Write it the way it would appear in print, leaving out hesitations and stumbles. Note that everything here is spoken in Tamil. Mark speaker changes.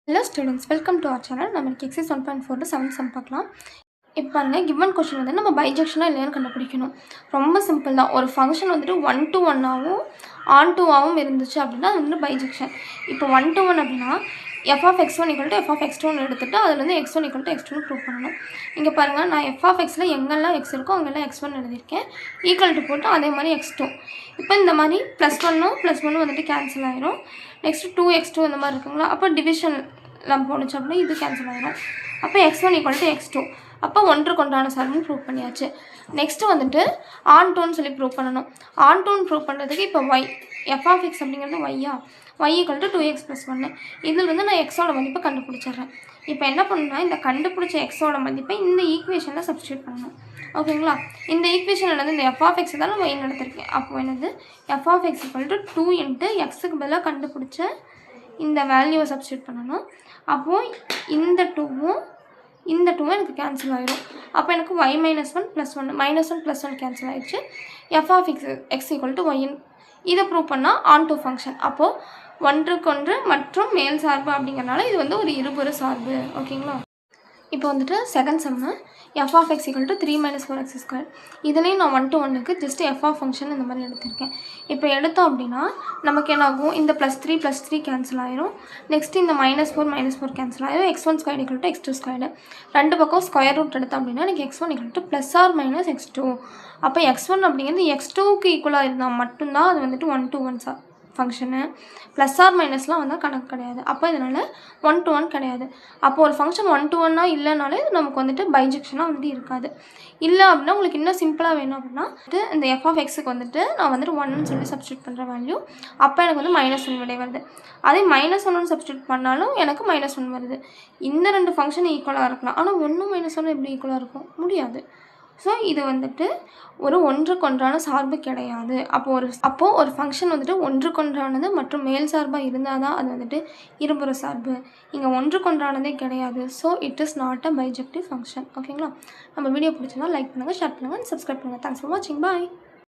Speaker 1: Hello students, welcome to our channel. நம்ம exercise 1.4 7 sum பார்க்கலாம். இப்போ பாருங்க given question வந்து நம்ம பைஜெக்ஷனா இல்லையான்னு கண்டுபிடிக்கணும். ரொம்ப சிம்பிள் தான். ஒரு ஃபங்க்ஷன் வந்துட்டு 1 to 1 ஆவும் on to ஆவும் இருந்துச்சு அப்படின்னா அது வந்து பைஜெக்ஷன். இப்போ 1 to 1 அப்படின்னா f of x1 equal to f of x2 எடுத்துட்டு அதுலேருந்து x1 equal to x2 prove பண்ணணும். இங்கே பாருங்கள் நான் f of xல எங்கெல்லாம் x இருக்கோ அங்கெல்லாம் x1 எழுதியிருக்கேன். ஈக்குவல் டு போட்டு அதே மாதிரி x2. இப்போ இந்த மாதிரி +1 வந்துட்டு கேன்சல் ஆயிரும். நெக்ஸ்ட்டு 2x2 இந்த மாதிரி இருக்குங்களா, அப்போ டிவிஷன்லாம் போணுச்சு அப்படின்னா இது கேன்சல் ஆகிடும். அப்போ x1 equal to x2. அப்போ ஒன்றுக்கு ஒன்றான சார்புன்னு ப்ரூவ் பண்ணியாச்சு. நெக்ஸ்ட்டு வந்துட்டு ஆன் டூன்னு சொல்லி ப்ரூவ் பண்ணணும். ஆன் டூன்னு ப்ரூவ் பண்ணுறதுக்கு இப்போ y f of x அப்படிங்கிறது y equal to 2x + 1. இதில் வந்து நான் எக்ஸோட மதிப்பை கண்டுபிடிச்சிட்றேன். இப்போ என்ன பண்ணணும்னா இந்த கண்டுபிடிச்ச எக்ஸோட மதிப்பை இந்த ஈக்குவேஷனில் சப்ஸ்டியூட் பண்ணணும். ஓகேங்களா, இந்த ஈக்குவேஷனில் வந்து இந்த f of x தான் நான் y எடுத்திருக்கேன். அப்போ என்னது f of x equal to 2 × xக்கு பதிலாக கண்டுபிடிச்ச இந்த வேல்யூவை சப்ஸ்டியூட் பண்ணணும். அப்போது இந்த 2வும் எனக்கு கேன்சல் ஆகிடும். அப்போ எனக்கு y - 1 + 1 -1 + 1 கேன்சல் ஆகிடுச்சு. f of x equal to y இதை ப்ரூவ் பண்ணால் ஆன் டூ ஃபங்க்ஷன். அப்போது ஒன்றுக்கொன்று மற்றும் மேல் சார்பு அப்படிங்கிறனால இது வந்து ஒரு இருபுற சார்பு. ஓகேங்களா, இப்போ வந்துட்டு second Jammu f of x equal to 3 - 4x². இதுலேயும் நான் 1 to 1க்கு ஜஸ்ட் f of ஃபங்க்ஷன் இந்த மாதிரி எடுத்திருக்கேன். இப்போ எடுத்தோம் அப்படின்னா நமக்கு என்ன ஆகும், இந்த +3 கேன்சல் ஆயிரும். நெக்ஸ்ட் இந்த -4 கேன்சல் ஆயிரும். x1² equal to x2². ரெண்டு பக்கம் ஸ்கொயர் ரூட் எடுத்தோம் அப்படின்னா எனக்கு x1 equal to +or - x2. அப்போ x1 அப்படிங்கிறது x2க்கு ஈக்குவலாக இருந்தால் மட்டும்தான் அது வந்துட்டு 1 to 1 ஃபங்க்ஷனு. +or- வந்தால் கணக்கு கிடையாது. அப்போ இதனால் 1 to 1 கிடையாது. அப்போ ஒரு ஃபங்க்ஷன் 1 to 1 இல்லைனாலே நமக்கு வந்துட்டு பைஜெக்ஷனாக வந்து இருக்காது. இல்லை அப்படின்னா உங்களுக்கு இன்னும் சிம்பிளாக வேணும் அப்படின்னா இந்த f of xக்கு வந்துட்டு நான் வந்துட்டு 1ன்னு சொல்லி சப்ஸ்டியூட் பண்ணுற வேல்யூ. அப்போ எனக்கு வந்து -1 விடை வருது. அதே -1 சப்ஸ்டியூட் பண்ணாலும் எனக்கு -1 வருது. இந்த ரெண்டு ஃபங்க்ஷன் ஈக்குவலாக இருக்கலாம். ஆனால் 1 - 1 எப்படி ஈக்குவலாக இருக்கும், முடியாது. ஸோ இது வந்துட்டு ஒரு ஒன்றுக்கொன்றான சார்பு கிடையாது. அப்போது ஒரு ஃபங்க்ஷன் வந்துட்டு ஒன்றுக்கொன்றானது மற்றும் மேல் சார்பாக இருந்தால் தான் அது வந்துட்டு இருபுற சார்பு. இங்கே ஒன்றுக்கொன்றானதே கிடையாது. So it is not a bijective function. ஓகேங்களா, நம்ம வீடியோ பிடிச்சிருந்தா லைக் பண்ணுங்கள், ஷேர் பண்ணுங்கள், சப்ஸ்கிரைப் பண்ணுங்கள். தேங்க்ஸ் ஃபார் வாட்சிங். பாய்.